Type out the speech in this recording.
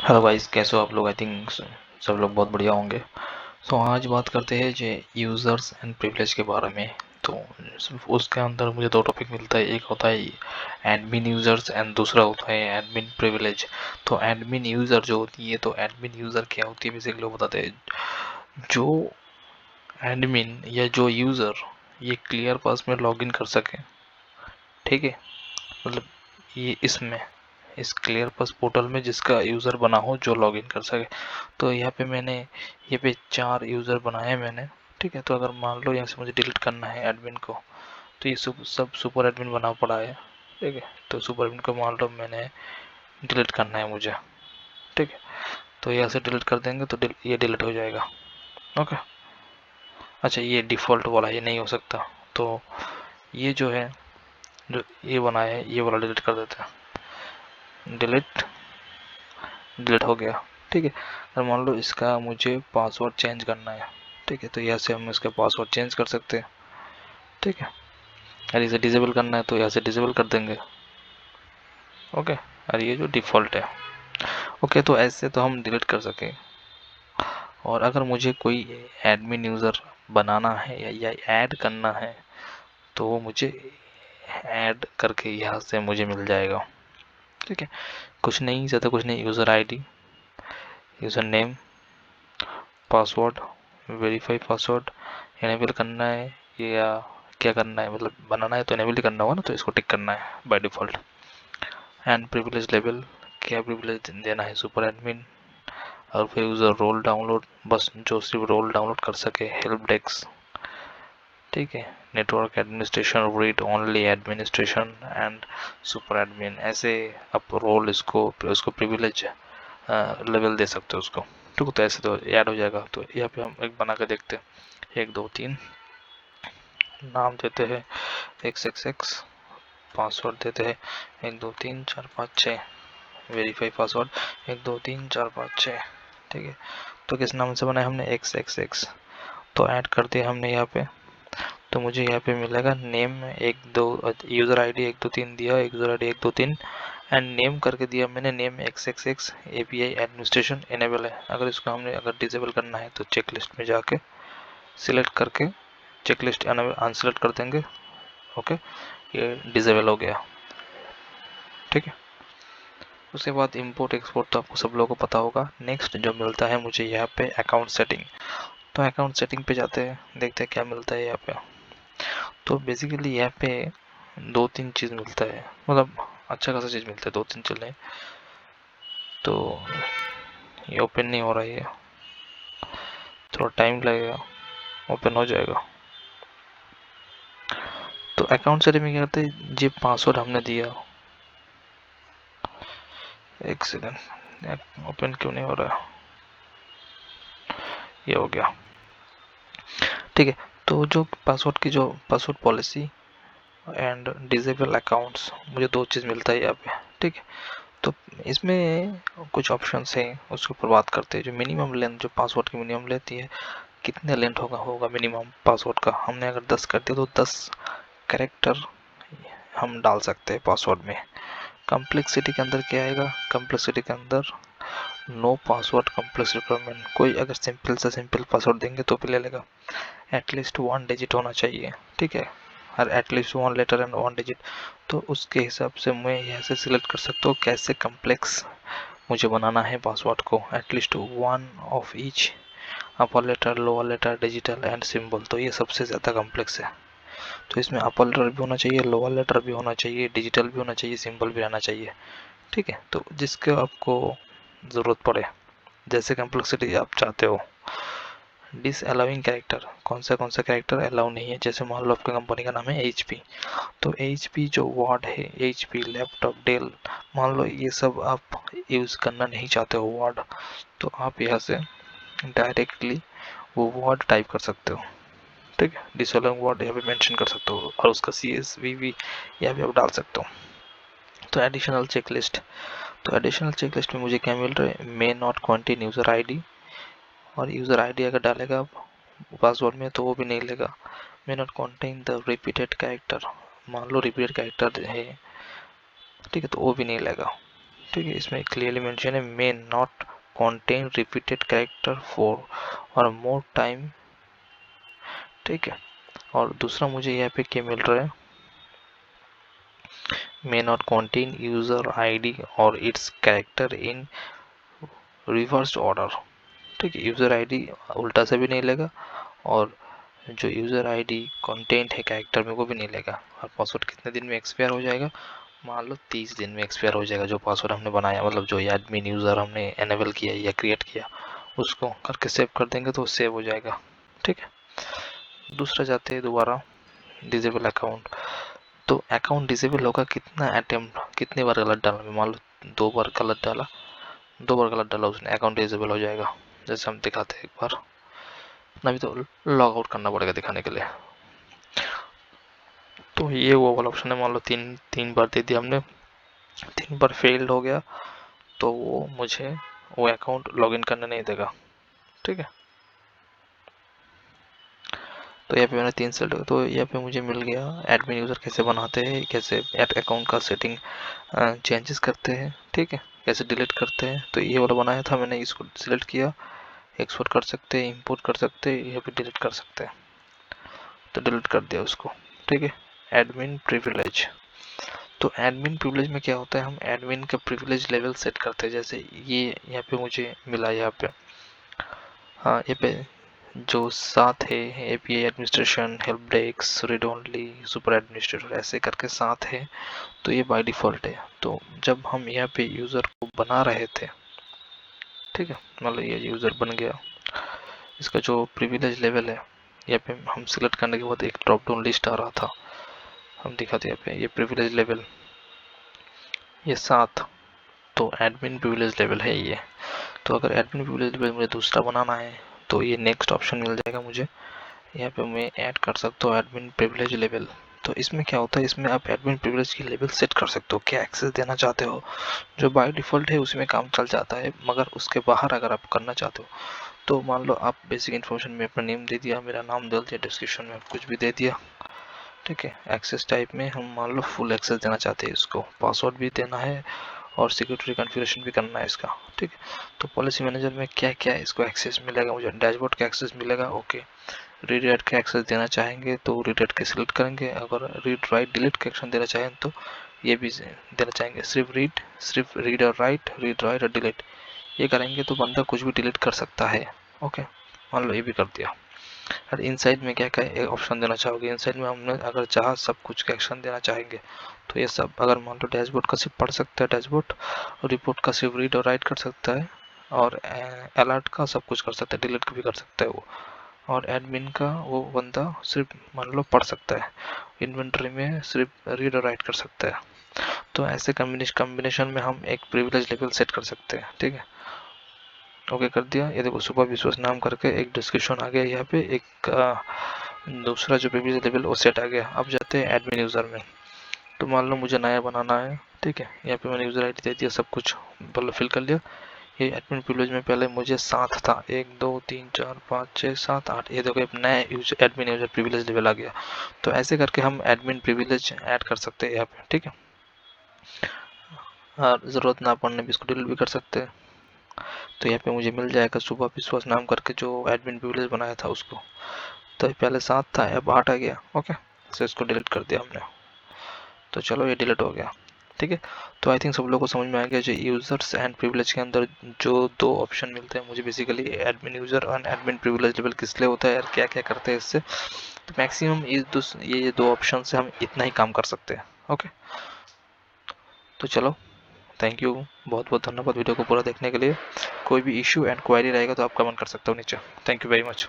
Hello guys, कैसे हो आप लोग। आई थिंक सब लोग बहुत बढ़िया होंगे। आज बात करते हैं जो यूज़र्स एंड प्रिविलेज के बारे में। तो सिर्फ उसके अंदर मुझे दो टॉपिक मिलता है, एक होता है एडमिन यूज़र्स एंड दूसरा होता है एडमिन प्रिविलेज। तो एडमिन यूज़र जो होती है, तो एडमिन यूज़र क्या होती है बेसिकली लोग बताते हैं। जो एडमिन या जो यूज़र ये क्लियर पास में लॉगिन कर सके, ठीक है, मतलब ये इसमें इस क्लियर पास पोर्टल में जिसका यूज़र बना हो जो लॉगिन कर सके। तो यहाँ पे मैंने ये पे 4 यूज़र बनाए मैंने, ठीक है। तो अगर मान लो यहाँ से मुझे डिलीट करना है एडमिन को, तो ये सब सुपर एडमिन बना पड़ा है, ठीक है। तो सुपर एडमिन को मान लो मैंने डिलीट करना है मुझे, ठीक है। तो यहाँ से डिलीट कर देंगे तो ये डिलीट हो जाएगा। ओके। अच्छा, ये डिफ़ॉल्ट वाला ये नहीं हो सकता, तो ये जो है जो ये बना है ये वाला डिलीट कर देते हैं। डिलीट डिलीट हो गया, ठीक है। और मान लो इसका मुझे पासवर्ड चेंज करना है, ठीक है। तो यहाँ से हम इसका पासवर्ड चेंज कर सकते हैं, ठीक है। और इसे डिसेबल करना है तो यहाँ से डिसेबल कर देंगे, ओके। और ये जो डिफ़ॉल्ट है, ओके। तो ऐसे तो हम डिलीट कर सकें। और अगर मुझे कोई एडमिन यूज़र बनाना है या ऐड करना है, तो वो मुझे ऐड करके यहाँ से मुझे मिल जाएगा, ठीक है। कुछ नहीं, ज़्यादा कुछ नहीं। User ID, user name, password, verify password enable करना है या क्या करना है, मतलब बनाना है तो इनेबल ही करना होगा ना, तो इसको टिक करना है by default. And privilege level, क्या प्रिविलेज देना है सुपर एडमिन। और फिर यूज़र रोल डाउनलोड, बस जो सिर्फ रोल डाउनलोड कर सके। हेल्प डेस्क, ठीक है। Network administration, read only administration and super admin, ऐसे आप रोल इसको उसको प्रिविलेज लेवल दे सकते हो उसको, ठीक है। तो ऐसे तो ऐड हो जाएगा। तो यहाँ पे हम एक बना के देखते हैं। 1 2 3 नाम देते हैं XXX, पासवर्ड देते हैं 1 2 3 4 5 6, वेरीफाई पासवर्ड 1 2 3 4 5 6, ठीक है। तो किस नाम से बनाया हमने, XXX। तो ऐड कर दिया हमने यहाँ पे। तो मुझे यहाँ पे मिलेगा नेम 1 2, यूज़र आईडी 1 2 3 दिया, यूज़र आईडी 1 2 3 एंड नेम करके दिया मैंने, name XXX। API administration enable है। अगर इसको हमने अगर डिसेबल करना है तो चेक लिस्ट में जाके सिलेक्ट करके चेक लिस्ट अनसेलेक्ट कर देंगे, ओके। ये डिसेबल हो गया, ठीक है। उसके बाद इंपोर्ट एक्सपोर्ट तो आपको सब लोगों को पता होगा। नेक्स्ट जो मिलता है मुझे यहाँ पे अकाउंट सेटिंग। तो अकाउंट सेटिंग पे जाते हैं, देखते हैं क्या मिलता है यहाँ पे। तो बेसिकली यहाँ पे 2 3 चीज़ मिलता है, मतलब अच्छा खासा चीज़ मिलता है, 2 3 चीज़ें। तो ये ओपन नहीं हो रहा है, थोड़ा टाइम लगेगा, ओपन हो जाएगा। तो अकाउंट सेटिंग में क्या करते हैं, ये पासवर्ड हमने दिया, एक सेकेंड, ओपन क्यों नहीं हो रहा है, ये हो गया, ठीक है। तो जो पासवर्ड की जो password policy and disable accounts, मुझे 2 चीज़ मिलता है यहाँ पे, ठीक है। तो इसमें कुछ ऑप्शंस हैं, उसके ऊपर बात करते हैं। जो मिनिमम लेंथ, जो पासवर्ड की मिनिमम लेंथ है, कितने लेंथ होगा मिनिमम पासवर्ड का। हमने अगर 10 कर दिया तो 10 कैरेक्टर हम डाल सकते हैं पासवर्ड में। कम्प्लेक्सिटी के अंदर क्या आएगा, कम्प्लेक्सिटी के अंदर नो पासवर्ड कम्प्लेक्स रिक्वायरमेंट। कोई अगर सिंपल से सिंपल पासवर्ड देंगे तो भी ले लेगा। एटलीस्ट 1 डिजिट होना चाहिए, ठीक है। और एटलीस्ट 1 लेटर एंड 1 डिजिट। तो उसके हिसाब से मैं यहाँ से सिलेक्ट कर सकता हूँ कैसे कम्प्लेक्स मुझे बनाना है पासवर्ड को। At least 1 of each, upper letter, lower letter, digital and symbol. तो ये सबसे ज़्यादा कम्प्लेक्स है। तो इसमें अपर लेटर भी होना चाहिए, लोअर लेटर भी होना चाहिए, डिजिटल भी होना चाहिए, सिंबल भी रहना चाहिए, ठीक है। तो जिसके आपको ज़रूरत पड़े, जैसे कम्प्लेक्सिटी आप चाहते हो। डिस अलाउिंग कैरेक्टर, कौन सा कैरेक्टर अलाउ नहीं है। जैसे मान लो आपकी कंपनी का नाम है HP, तो HP जो वर्ड है, HP लैपटॉप, डेल, मान लो ये सब आप यूज़ करना नहीं चाहते हो वर्ड, तो आप यहाँ से डायरेक्टली वो वर्ड टाइप कर सकते हो, ठीक है। डिस अलाउिंग वर्ड यहाँ पे मेंशन कर सकते हो और उसका CSVV यहाँ पे आप डाल सकते हो। तो एडिशनल चेकलिस्ट, तो एडिशनल चेकलिस्ट में मुझे क्या मिल रहा है, may not contain user ID. और यूज़र आईडी अगर डालेगा आप पासवर्ड में तो वो भी नहीं लेगा। May not contain the repeated character, मान लो रिपीटेड कैरेक्टर है, ठीक है, तो वो भी नहीं लेगा, ठीक है, इसमें क्लियरली मेंशन है may not contain repeated character for और मोर टाइम। ठीक है, और दूसरा मुझे यहाँ पे क्या मिल रहा है, may not contain user ID और its character in reversed order। ठीक है, यूज़र आईडी उल्टा से भी नहीं लेगा और जो यूज़र आईडी कंटेंट है कैरेक्टर में वो भी नहीं लेगा। और पासवर्ड कितने दिन में एक्सपायर हो जाएगा, मान लो 30 दिन में एक्सपायर हो जाएगा जो पासवर्ड हमने बनाया, मतलब जो एडमिन यूज़र हमने एनेबल किया या क्रिएट किया उसको करके सेव कर देंगे तो सेव हो जाएगा। ठीक है, दूसरा जाते हैं दोबारा डिसेबल अकाउंट। तो अकाउंट डिसेबल होगा कितना अटेम्प्ट, कितनी बार गलत डाला, मान लो 2 बार गलत डाला, 2 बार गलत डाला उसने, अकाउंट डिसेबल हो जाएगा। जैसे हम दिखाते हैं एक बार, अभी तो लॉग आउट करना पड़ेगा दिखाने के लिए। तो ये वो वाला ऑप्शन है, मान लो तीन बार दे दिया हमने, 3 बार फेल्ड हो गया तो वो मुझे वो अकाउंट लॉगिन करने नहीं देगा। ठीक है, तो यहाँ पे मैंने 3 सेलेक्ट, तो यहाँ पे मुझे मिल गया एडमिन यूज़र कैसे बनाते हैं, कैसे अकाउंट का सेटिंग चेंजेस करते हैं। ठीक है, कैसे डिलीट करते हैं, तो ये वाला बनाया था मैंने, इसको सिलेक्ट किया, एक्सपोर्ट कर सकते हैं, इंपोर्ट कर सकते हैं, यहाँ पे डिलीट कर सकते हैं, तो डिलीट कर दिया उसको। ठीक है, एडमिन प्रिविलेज। तो एडमिन प्रिविलेज में क्या होता है, हम एडमिन का प्रिविलेज लेवल सेट करते हैं। जैसे ये यहाँ पे मुझे मिला, यहाँ पे हाँ, यहाँ पे जो 7 है, API administration, help desk, read only, super administrator, ऐसे करके 7 है, तो ये बाय डिफ़ॉल्ट है। तो जब हम यहाँ पे यूज़र को बना रहे थे, ठीक है, मतलब ये यूज़र बन गया, इसका जो प्रिविलेज लेवल है यहाँ पे हम सिलेक्ट करने के बाद एक ड्रॉप डाउन लिस्ट आ रहा था, हम दिखाते हैं यहाँ पे, ये प्रिविलेज लेवल ये 7, तो एडमिन प्रिविलेज लेवल है ये। तो अगर एडमिन प्रिविलेज लेवल मुझे दूसरा बनाना है तो ये नेक्स्ट ऑप्शन मिल जाएगा मुझे, यहाँ पे मैं ऐड कर सकता हूँ एडमिन प्रिविलेज लेवल। तो इसमें क्या होता है, इसमें आप एडमिन प्रिविलेज की लेवल सेट कर सकते हो, क्या एक्सेस देना चाहते हो, जो बाय डिफ़ॉल्ट है उसमें काम चल जाता है, मगर उसके बाहर अगर आप करना चाहते हो तो मान लो आप बेसिक इन्फॉर्मेशन में अपना नेम दे दिया, मेरा नाम दे दिया, डिस्क्रिप्शन में कुछ भी दे दिया। ठीक है, एक्सेस टाइप में हम मान लो फुल एक्सेस देना चाहते हैं, इसको पासवर्ड भी देना है और सिक्योरिटी कॉन्फ़िगरेशन भी करना है इसका। ठीक है, तो पॉलिसी मैनेजर में क्या क्या इसको एक्सेस मिलेगा, मुझे डैशबोर्ड का एक्सेस मिलेगा। ओके, रीड राइट का एक्सेस देना चाहेंगे तो रीड राइट के सिलेक्ट करेंगे, अगर रीड राइट डिलीट का एक्शन देना चाहें तो ये भी देना चाहेंगे, सिर्फ रीड और राइट, रीड राइट और डिलीट, ये करेंगे तो बंदा कुछ भी डिलीट कर सकता है। ओके, मान लो ये भी कर दिया। और इनसाइड में क्या क्या ऑप्शन देना चाहोगे, इनसाइड में हमने अगर चाहा सब कुछ का एक्शन देना चाहेंगे तो ये सब, अगर मान लो डैशबोर्ड का सिर्फ पढ़ सकता है डैशबोर्ड, और रिपोर्ट का सिर्फ रीड और राइट कर सकता है, और अलर्ट का सब कुछ कर सकता है, डिलीट भी कर सकता है वो, और एडमिन का वो बंदा सिर्फ मान लो पढ़ सकता है, इन्वेंटरी में सिर्फ रीड और राइट कर सकता है। तो ऐसे कम्बिनेशन में हम एक प्रिविलेज लेवल सेट कर सकते हैं। ठीक है, ओके कर दिया, ये देखो सुपर विश्वास नाम करके एक डिस्क्रिप्शन आ गया, यहाँ पे एक दूसरा जो प्रीवियस लेवल वो सेट आ गया। अब जाते हैं एडमिन यूज़र में। तो मान लो मुझे नया बनाना है, ठीक है, यहाँ पे मैंने यूज़र आईडी दे दिया, सब कुछ मतलब फिल कर लिया। ये एडमिन प्रिविलेज में पहले मुझे 7 था, 1 2 3 4 5 6 7 8, ये देखो एक नया एडमिन यूज़र प्रिविलेज लेवल आ गया। तो ऐसे करके हम एडमिन प्रिविलेज ऐड कर सकते हैं यहाँ पे। ठीक है, और ज़रूरत ना पड़ने भी इसको डिलीट भी कर सकते हैं। तो यहाँ पे मुझे मिल जाएगा सुबह विश्वास नाम करके जो एडमिन प्रिविलेज बनाया था उसको, तो पहले 7 था अब 8 आ गया। ओके, तो इसको डिलीट कर दिया हमने, तो चलो ये डिलीट हो गया। ठीक है, तो आई थिंक सब लोगों को समझ में आ गया जो यूज़र्स एंड प्रिविलेज के अंदर जो 2 ऑप्शन मिलते हैं मुझे, बेसिकली एडमिन यूज़र और एडमिन प्रिविलेज लेवल किस लिए होता है और क्या क्या करते हैं इससे। तो मैक्सिमम ये 2 ऑप्शन से हम इतना ही काम कर सकते हैं। ओके, तो चलो थैंक यू, बहुत बहुत धन्यवाद वीडियो को पूरा देखने के लिए। कोई भी इशू एंड क्वेरी रहेगा तो आप कमेंट कर सकते हो नीचे। Thank you very much.